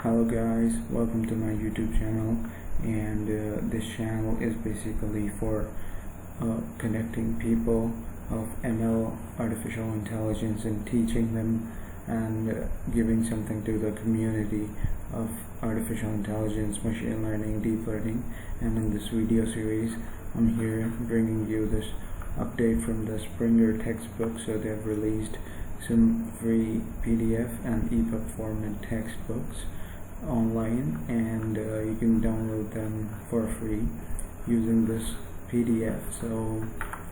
Hello guys, welcome to my YouTube channel, and this channel is basically for connecting people of ML, artificial intelligence, and teaching them and giving something to the community of artificial intelligence, machine learning, deep learning. And in this video series I'm here bringing you this update from the Springer textbook. So they've released some free PDF and ebook format textbooks online, and you can download them for free using this PDF. So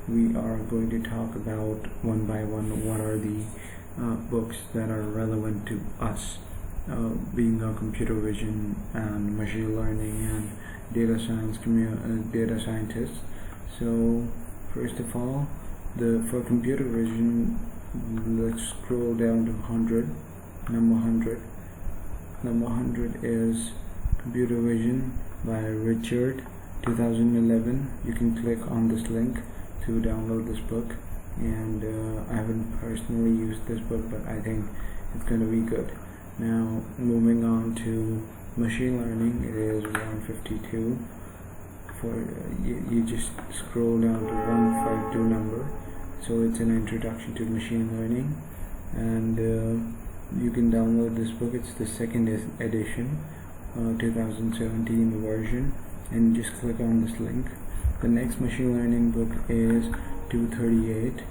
we are going to talk about one by one what are the books that are relevant to us, being a computer vision and machine learning and data scientists. So first of all, for computer vision, let's scroll down to 100. Number 100 is Computer Vision by Richard, 2011. You can click on this link to download this book, and I haven't personally used this book, but I think it's going to be good. Now moving on to machine learning, it is 152. For you just scroll down to 152 number. So it's an introduction to machine learning, and you can download this book. It's the second edition, 2017 version, and just click on this link. The next machine learning book is 238.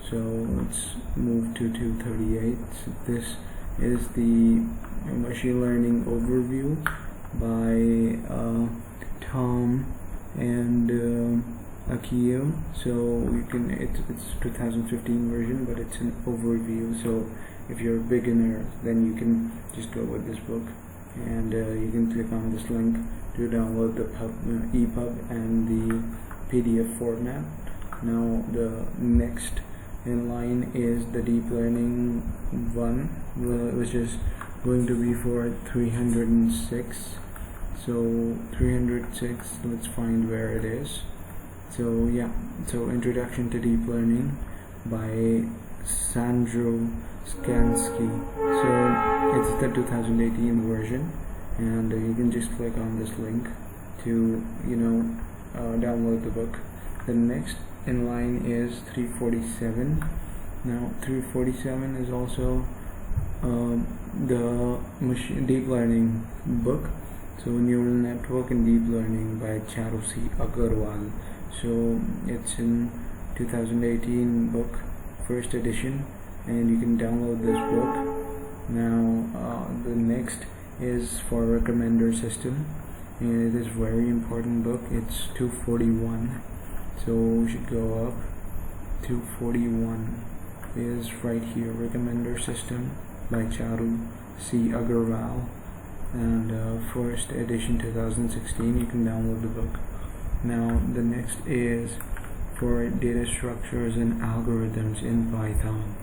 So let's move to 238. So this is the machine learning overview by Tom and Akio. So you can it's 2015 version, but it's an overview. So if you're a beginner, then you can just go with this book, and you can click on this link to download the EPUB and the PDF format. Now the next in line is the deep learning one, which is going to be for 306. So 306, let's find where it is. So yeah, so Introduction to Deep Learning by Sandro Skansky. So it's the 2018 version, and you can just click on this link to download the book. The next in line is 347. Now 347 is also the deep learning book. So Neural Network and Deep Learning by Charusi Agarwal. So it's in 2018 book, first edition, and you can download this book. Now the next is for recommender system, and it is very important book. It's 241, so we should go up. 241 is right here, recommender system by Charu C. Agarwal, and first edition 2016. You can download the book. Now the next is for data structures and algorithms in Python.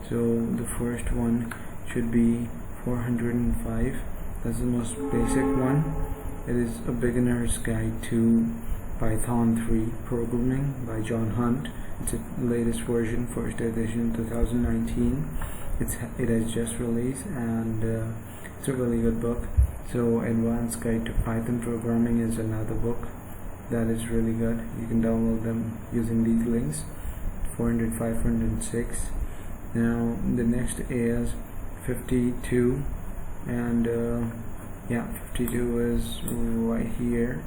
So the first one should be 405. That's the most basic one. It is a beginner's guide to Python 3 programming by John Hunt. It's the latest version, first edition 2019. It has just released, and it's a really good book. So Advanced Guide to Python Programming is another book that is really good. You can download them using these links. 400, 506. Now the next is 52, and 52 is right here.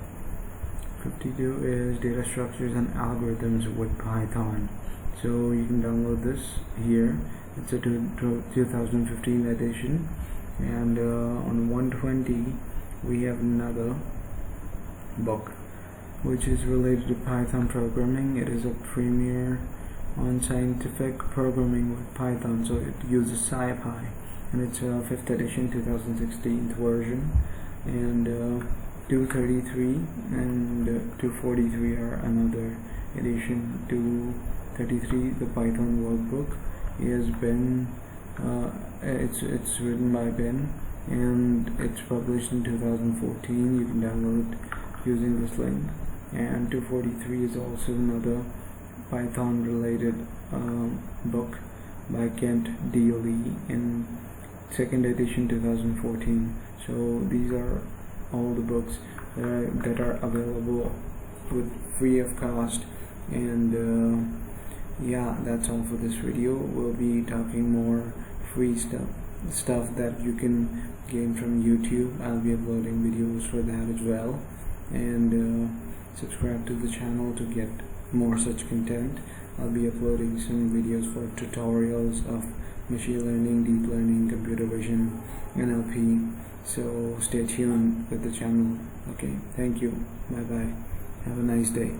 52 is Data Structures and Algorithms with Python. So you can download this here. It's a 2015 edition, and on 120 we have another book which is related to Python programming. It is a premiere on scientific programming with Python, so it uses SciPy, and it's a 5th edition 2016 version. And 233 and 243 are another edition. 233, the Python workbook, is Ben. It's written by Ben, and it's published in 2014. You can download it using this link. And 243 is also another Python related book by Kent Deely, and second edition 2014. So these are all the books that are available with free of cost. And yeah, that's all for this video. We'll be talking more free stuff that you can gain from YouTube. I'll be uploading videos for that as well. And subscribe to the channel to get more such content. I'll be uploading some videos for tutorials of machine learning, deep learning, computer vision, NLP. So stay tuned with the channel. Okay, thank you. Bye bye. Have a nice day.